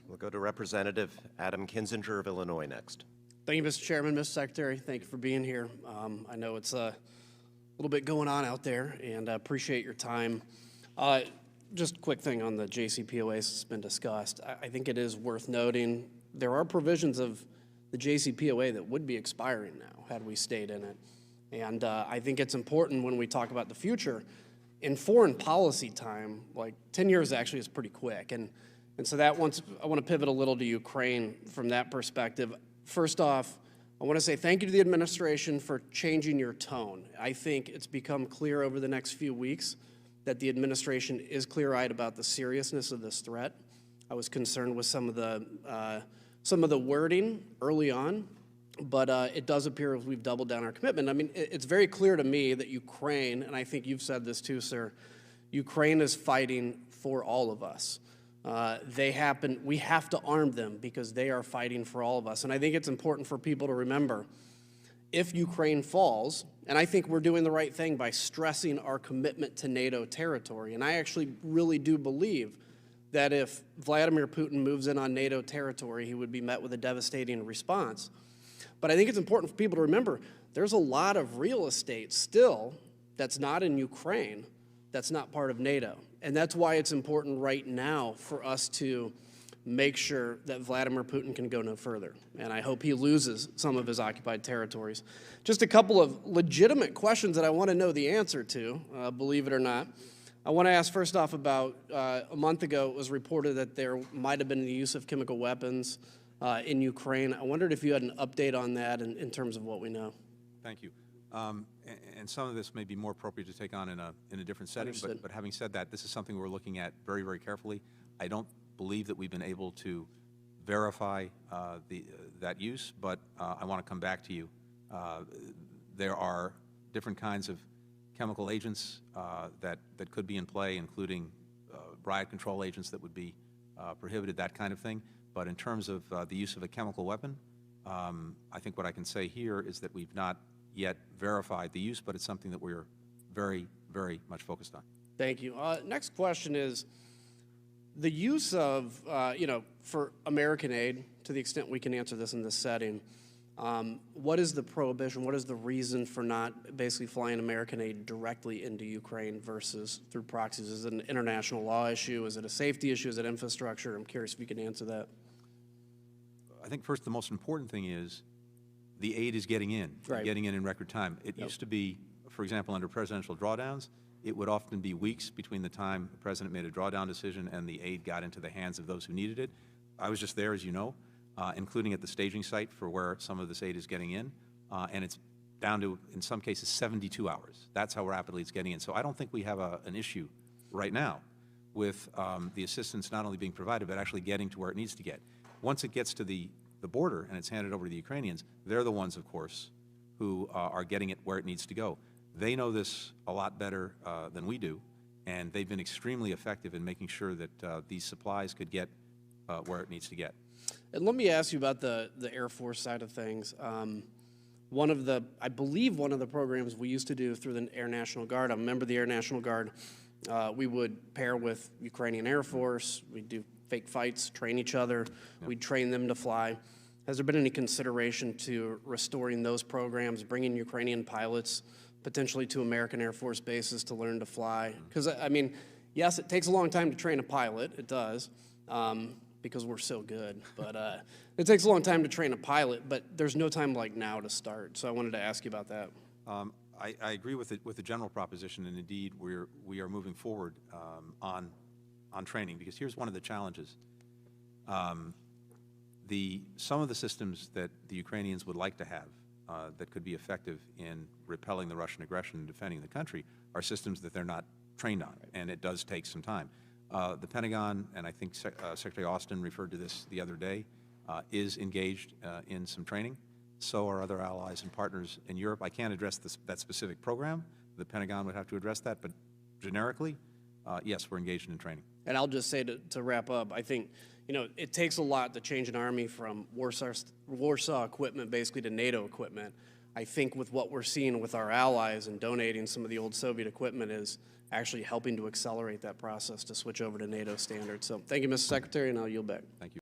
We'll go to Representative Adam Kinzinger of Illinois next. Thank you, Mr. Chairman, Mr. Secretary. Thank you for being here. I know it's a little bit going on out there, and I appreciate your time. Just a quick thing on the JCPOA that's been discussed. I think it is worth noting there are provisions of the JCPOA that would be expiring now had we stayed in it. And I think it's important when we talk about the future. In foreign policy time, like 10 years actually is pretty quick. And so I want to pivot a little to Ukraine from that perspective. First off, I want to say thank you to the administration for changing your tone. I think it's become clear over the next few weeks that the administration is clear-eyed about the seriousness of this threat. I was concerned with some of the wording early on, but it does appear as we've doubled down our commitment. I mean, it's very clear to me that Ukraine, and I think you've said this too, sir, Ukraine is fighting for all of us. We have to arm them because they are fighting for all of us. And I think it's important for people to remember, if Ukraine falls, and I think we're doing the right thing by stressing our commitment to NATO territory, and I actually really do believe that if Vladimir Putin moves in on NATO territory, he would be met with a devastating response. But I think it's important for people to remember, there's a lot of real estate still that's not in Ukraine, that's not part of NATO. And that's why it's important right now for us to make sure that Vladimir Putin can go no further. And I hope he loses some of his occupied territories. Just a couple of legitimate questions that I want to know the answer to, believe it or not. I want to ask first off about a month ago it was reported that there might have been the use of chemical weapons in Ukraine. I wondered if you had an update on that in terms of what we know. Thank you. And some of this may be more appropriate to take on in a different setting, but having said that, this is something we're looking at very, very carefully. I don't believe that we've been able to verify that use, but I want to come back to you. There are different kinds of chemical agents that could be in play, including riot control agents that would be prohibited, that kind of thing. But in terms of the use of a chemical weapon, I think what I can say here is that we've not yet verified the use, but it's something that we're very, very much focused on. Thank you. Next question is the use of, for American aid, to the extent we can answer this in this setting, what is the prohibition? What is the reason for not basically flying American aid directly into Ukraine versus through proxies? Is it an international law issue? Is it a safety issue? Is it infrastructure? I'm curious if you can answer that. I think first the most important thing is the aid is getting in, right. Getting in record time. It used to be, for example, under presidential drawdowns, it would often be weeks between the time the president made a drawdown decision and the aid got into the hands of those who needed it. I was just there, as you know, including at the staging site for where some of this aid is getting in, and it's down to, in some cases, 72 hours. That's how rapidly it's getting in. So I don't think we have an issue right now with the assistance not only being provided, but actually getting to where it needs to get. Once it gets to the border and it's handed over to the Ukrainians, they're the ones, of course, who are getting it where it needs to go. They know this a lot better than we do, and they've been extremely effective in making sure that these supplies could get where it needs to get. And let me ask you about the Air Force side of things. I believe one of the programs we used to do through the Air National Guard, I'm a member of the Air National Guard, we would pair with Ukrainian Air Force, we'd do fake fights, train each other, we'd train them to fly. Has there been any consideration to restoring those programs, bringing Ukrainian pilots potentially to American Air Force bases to learn to fly? Because, I mean, yes, it takes a long time to train a pilot, it does, because we're so good, but it takes a long time to train a pilot, but there's no time like now to start, so I wanted to ask you about that. I agree with the general proposition, and indeed we are moving forward on training, because here's one of the challenges. Some of the systems that the Ukrainians would like to have that could be effective in repelling the Russian aggression and defending the country are systems that they're not trained on, and it does take some time. The Pentagon, and I think Secretary Austin referred to this the other day, is engaged in some training. So are other allies and partners in Europe. I can't address that specific program. The Pentagon would have to address that, but generically, yes, we're engaged in training. And I'll just say to wrap up, I think, it takes a lot to change an army from Warsaw equipment basically to NATO equipment. I think with what we're seeing with our allies and donating some of the old Soviet equipment is actually helping to accelerate that process to switch over to NATO standards. So thank you, Mr. Secretary, and I'll yield back. Thank you.